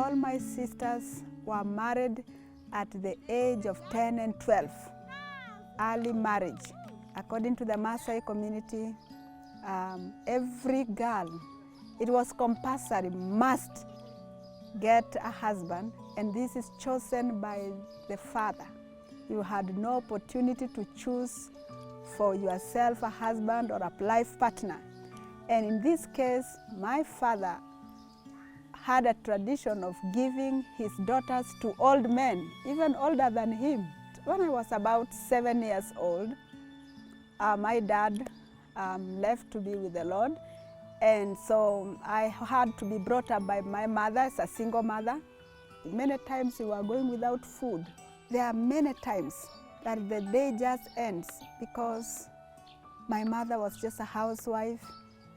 all my sisters were married at the age of 10 and 12, early marriage. According to the Maasai community, every girl, it was compulsory, must get a husband, and this is chosen by the father. You had no opportunity to choose for yourself a husband or a life partner. And in this case, my father had a tradition of giving his daughters to old men, even older than him. When I was about 7 years old, my dad left to be with the Lord, and so I had to be brought up by my mother as a single mother. Many times we were going without food. There are many times that the day just ends because my mother was just a housewife,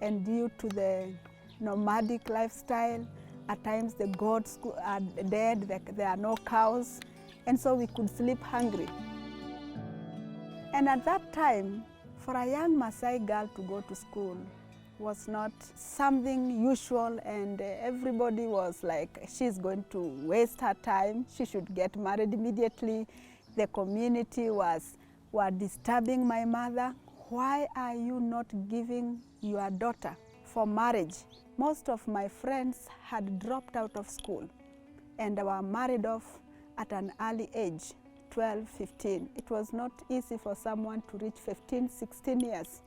and due to the nomadic lifestyle, at times the goats are dead, there are no cows, and so we could sleep hungry. And at that time, for a young Maasai girl to go to school was not something usual, and everybody was like, she's going to waste her time, she should get married immediately. The community were disturbing my mother. Why are you not giving your daughter for marriage? Most of my friends had dropped out of school and were married off at an early age, 12, 15. It was not easy for someone to reach 15, 16 years.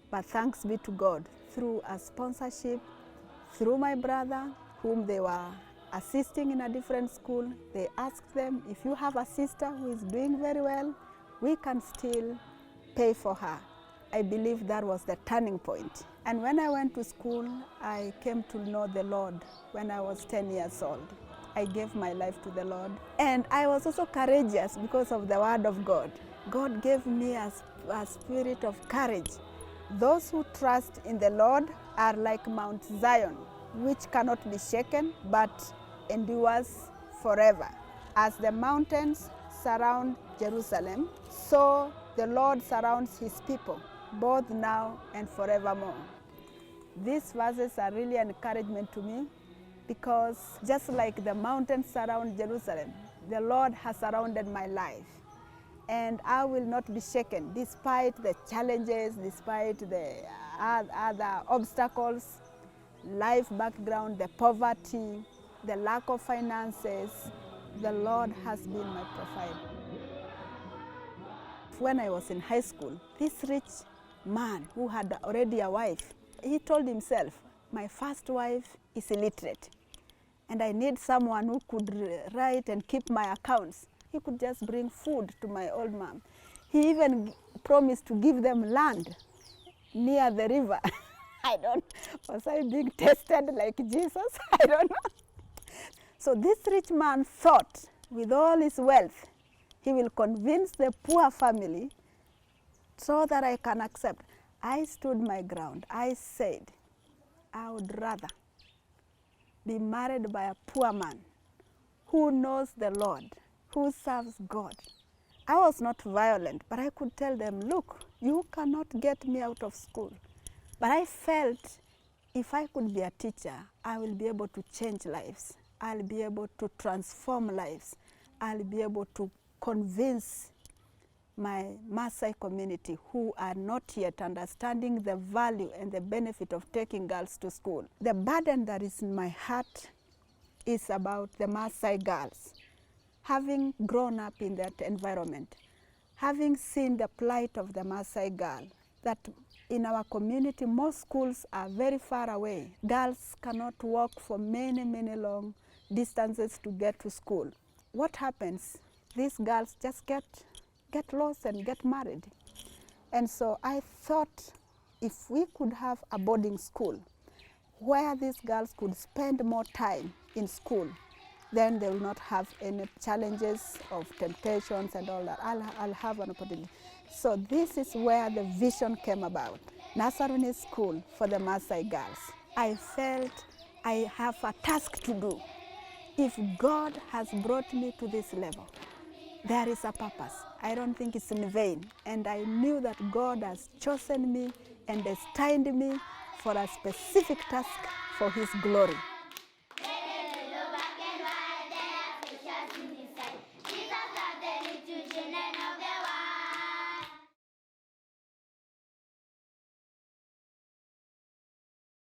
But thanks be to God, through a sponsorship, through my brother, whom they were assisting in a different school, they asked them, if you have a sister who is doing very well, we can still pay for her. I believe that was the turning point. And when I went to school, I came to know the Lord when I was 10 years old. I gave my life to the Lord. And I was also courageous because of the word of God. God gave me a spirit of courage. Those who trust in the Lord are like Mount Zion, which cannot be shaken but endures forever. As the mountains surround Jerusalem, so the Lord surrounds his people, both now and forevermore. These verses are really an encouragement to me, because just like the mountains surround Jerusalem, the Lord has surrounded my life. And I will not be shaken despite the challenges, despite the other obstacles, life background, the poverty, the lack of finances. The Lord has been my provider. When I was in high school, this rich man who had already a wife, he told himself, my first wife is illiterate, and I need someone who could write and keep my accounts. He could just bring food to my old mom. He even promised to give them land near the river. I don't, was I being tested like Jesus? I don't know. So this rich man thought, with all his wealth, he will convince the poor family so that I can accept. I stood my ground. I said, I would rather be married by a poor man who knows the Lord, who serves God. I was not violent, but I could tell them, look, you cannot get me out of school. But I felt if I could be a teacher, I will be able to change lives. I'll be able to transform lives. I'll be able to convince my Maasai community who are not yet understanding the value and the benefit of taking girls to school. The burden that is in my heart is about the Maasai girls. Having grown up in that environment, having seen the plight of the Maasai girl, that in our community most schools are very far away. Girls cannot walk for many, many long distances to get to school. What happens? These girls just get lost and get married. And so I thought if we could have a boarding school where these girls could spend more time in school, then they will not have any challenges of temptations and all that. I'll have an opportunity. So this is where the vision came about. Nasaruni School for the Maasai girls. I felt I have a task to do. If God has brought me to this level, there is a purpose. I don't think it's in vain. And I knew that God has chosen me and destined me for a specific task for his glory. Kaskazini